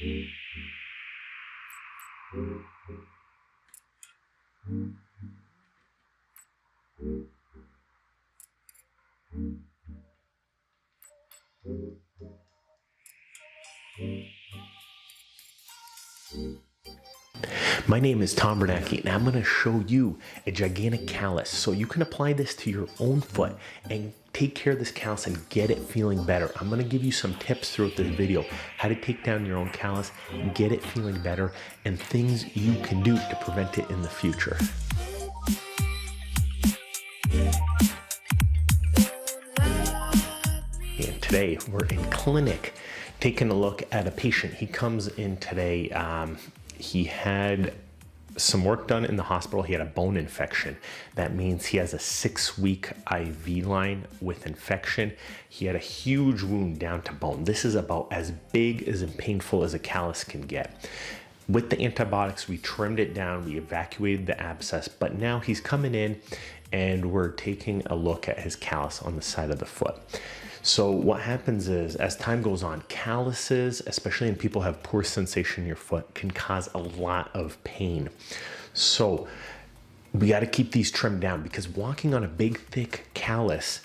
My name is Tom Biernacki, and I'm going to show you a gigantic callus so you can apply this to your own foot and take care of this callus and get it feeling better. I'm going to give you some tips throughout this video, how to take down your own callus and get it feeling better, and things you can do to prevent it in the future. And today we're in clinic taking a look at a patient. He comes in today. He had some work done in the hospital. He had a bone infection. That means he has a 6-week IV line with infection. He had a huge wound down to bone. This is about as big as and painful as a callus can get. With the antibiotics, we trimmed it down, we evacuated the abscess, but now he's coming in and we're taking a look at his callus on the side of the foot. So what happens is, as time goes on, calluses, especially in people who have poor sensation in your foot, can cause a lot of pain. So we got to keep these trimmed down, because walking on a big, thick callus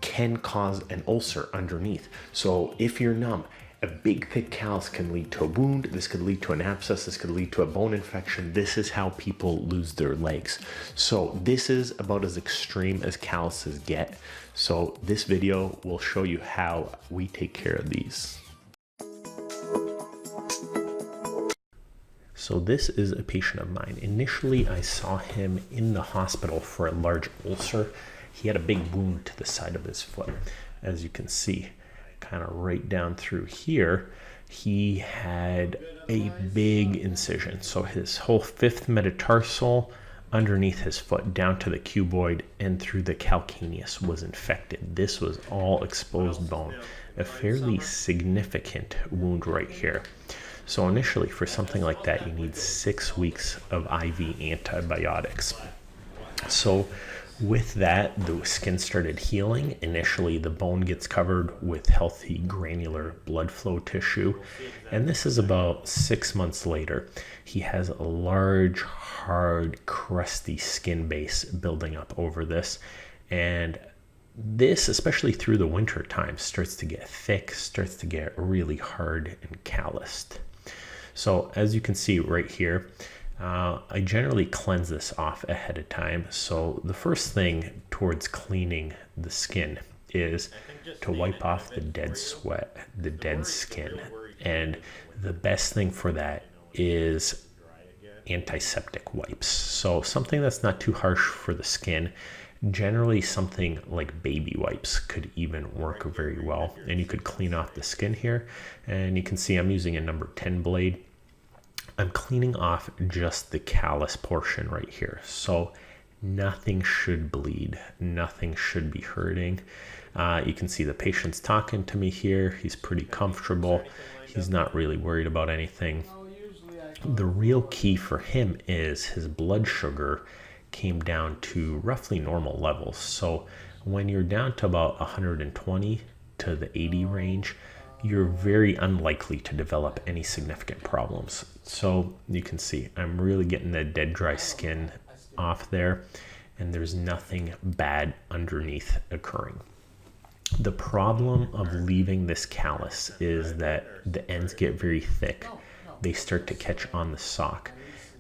can cause an ulcer underneath. So if you're numb, a big, thick callus can lead to a wound. This could lead to an abscess. This could lead to a bone infection. This is how people lose their legs. So this is about as extreme as calluses get. So this video will show you how we take care of these. So this is a patient of mine. Initially, I saw him in the hospital for a large ulcer. He had a big wound to the side of his foot, as you can see. Kind of right down through here, he had a big incision. So his whole 5th metatarsal underneath his foot down to the cuboid and through the calcaneus was infected. This was all exposed bone, a fairly significant wound right here. So initially, for something like that, you need 6 weeks of IV antibiotics. So with that, the skin started healing. Initially, the bone gets covered with healthy granular blood flow tissue. And this is about 6 months later. He has a large, hard, crusty skin base building up over this. And this, especially through the winter time, starts to get thick, starts to get really hard and calloused. So as you can see right here, I generally cleanse this off ahead of time. So the first thing towards cleaning the skin is to wipe off the dead sweat, the dead skin. And the best thing for that is antiseptic wipes. So something that's not too harsh for the skin. Generally, something like baby wipes could even work very well. And you could clean off the skin here. And you can see I'm using a number 10 blade. I'm cleaning off just the callus portion right here. So nothing should bleed, nothing should be hurting. You can see the patient's talking to me here. He's pretty comfortable. He's not really worried about anything. The real key for him is his blood sugar came down to roughly normal levels. So when you're down to about 120 to the 80 range, you're very unlikely to develop any significant problems. So you can see I'm really getting the dead dry skin off there, and there's nothing bad underneath occurring. The problem of leaving this callus is that the ends get very thick. They start to catch on the sock.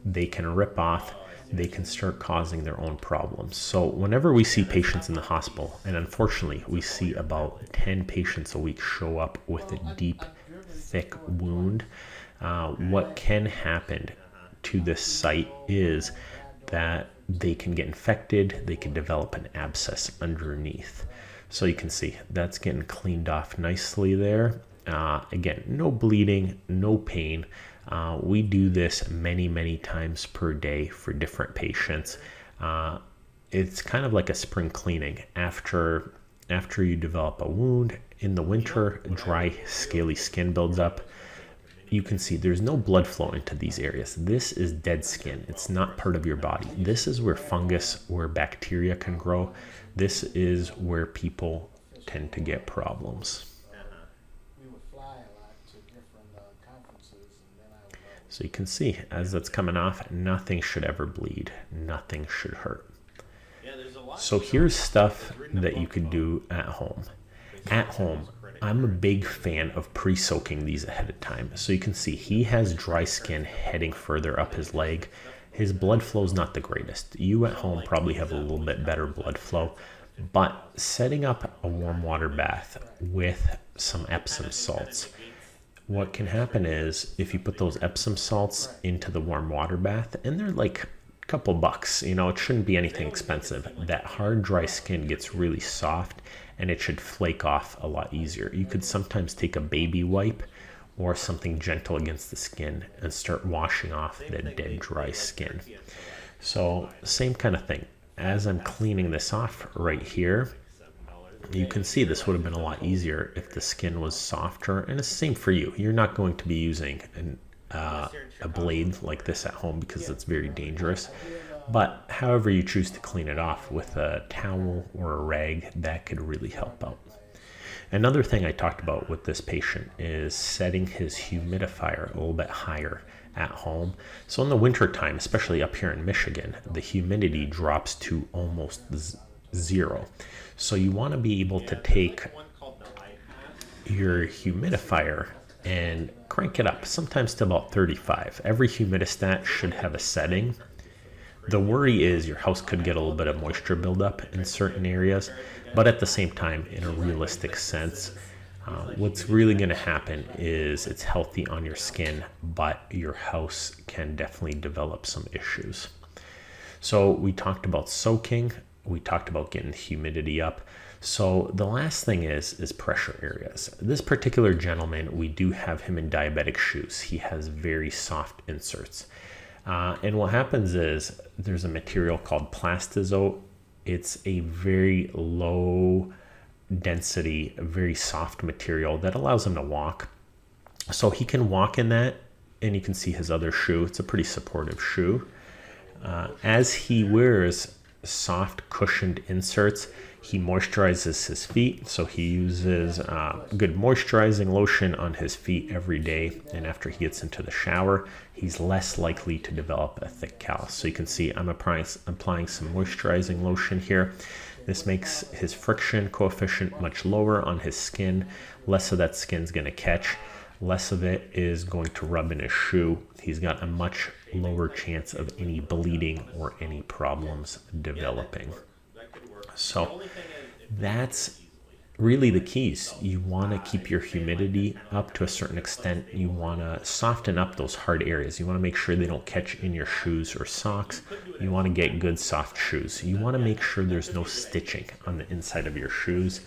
They can rip off. They can start causing their own problems. So whenever we see patients in the hospital, and unfortunately we see about 10 patients a week show up with a deep, thick wound, what can happen to this site is that they can get infected, they can develop an abscess underneath. So you can see that's getting cleaned off nicely there. Again, no bleeding, no pain. We do this many times per day for different patients. It's kind of like a spring cleaning. After you develop a wound in the winter, dry, scaly skin builds up. You can see there's no blood flow into these areas. This is dead skin. It's not part of your body. This is where fungus, where bacteria can grow. This is where people tend to get problems. So you can see as that's coming off, nothing should ever bleed, nothing should hurt. So here's stuff that you could do at home. At home, I'm a big fan of pre-soaking these ahead of time. So you can see he has dry skin heading further up his leg. His blood flow is not the greatest. You at home probably have a little bit better blood flow, but setting up a warm water bath with some Epsom salts, what can happen is if you put those Epsom salts into the warm water bath, and they're like a couple bucks, you know, it shouldn't be anything expensive. That hard, dry skin gets really soft and it should flake off a lot easier. You could sometimes take a baby wipe or something gentle against the skin and start washing off the dead, dry skin. So same kind of thing. As I'm cleaning this off right here, you can see this would have been a lot easier if the skin was softer, and it's the same for you. You're not going to be using a blade like this at home because it's very dangerous, but however you choose to clean it off with a towel or a rag, that could really help out. Another thing I talked about with this patient is setting his humidifier a little bit higher at home. So in the winter time, especially up here in Michigan, the humidity drops to almost zero. So you want to be able to take your humidifier and crank it up, sometimes to about 35. Every humidistat should have a setting. The worry is your house could get a little bit of moisture buildup in certain areas, but at the same time, in a realistic sense, what's really going to happen is it's healthy on your skin, but your house can definitely develop some issues. So we talked about soaking. We talked about getting humidity up. So the last thing is pressure areas. This particular gentleman, we do have him in diabetic shoes. He has very soft inserts. And what happens is there's a material called Plastazote. It's a very low density, very soft material that allows him to walk. So he can walk in that, and you can see his other shoe. It's a pretty supportive shoe. As he wears soft cushioned inserts, he moisturizes his feet. So he uses good moisturizing lotion on his feet every day, and after he gets into the shower, he's less likely to develop a thick callus. So you can see I'm applying some moisturizing lotion here. This makes his friction coefficient much lower on his skin. Less of that skin's going to catch. Less of it is going to rub in his shoe. He's got a much lower chance of any bleeding or any problems developing. So that's really the keys. You want to keep your humidity up to a certain extent. You want to soften up those hard areas. You want to make sure they don't catch in your shoes or socks. You want to get good soft shoes. You want to make sure there's no stitching on the inside of your shoes.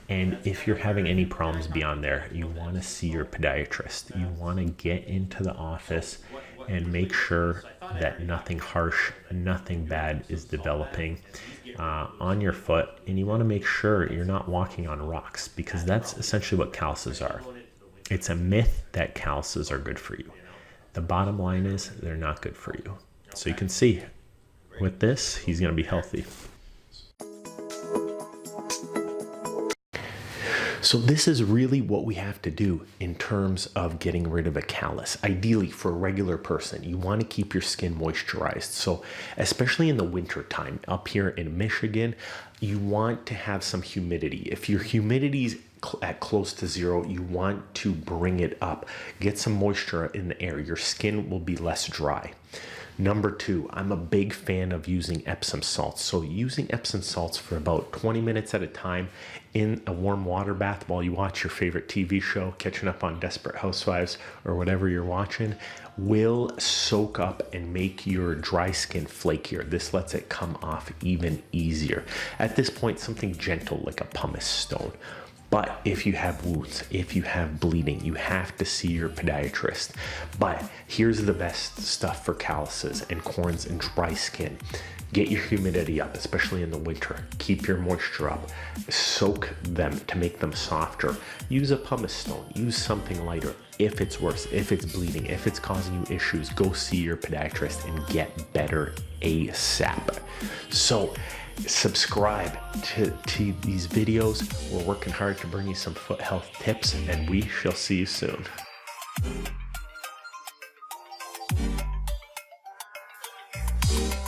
And if you're having any problems beyond there, you want to see your podiatrist. You want to get into the office and make sure that nothing harsh, nothing bad is developing on your foot. And you want to make sure you're not walking on rocks, because that's essentially what calluses are. It's a myth that calluses are good for you. The bottom line is they're not good for you. So you can see with this, he's going to be healthy. So this is really what we have to do in terms of getting rid of a callus. Ideally, for a regular person, you want to keep your skin moisturized. So especially in the winter time up here in Michigan, you want to have some humidity. If your humidity is at close to zero, you want to bring it up. Get some moisture in the air. Your skin will be less dry. Number two, I'm a big fan of using Epsom salts. So using Epsom salts for about 20 minutes at a time in a warm water bath while you watch your favorite TV show, catching up on Desperate Housewives or whatever you're watching, will soak up and make your dry skin flakier. This lets it come off even easier. At this point, something gentle like a pumice stone. But if you have wounds, if you have bleeding, you have to see your podiatrist. But here's the best stuff for calluses and corns and dry skin. Get your humidity up, especially in the winter. Keep your moisture up. Soak them to make them softer. Use a pumice stone. Use something lighter. If it's worse, if it's bleeding, if it's causing you issues, go see your podiatrist and get better ASAP. So subscribe to these videos. We're working hard to bring you some foot health tips, and we shall see you soon. much.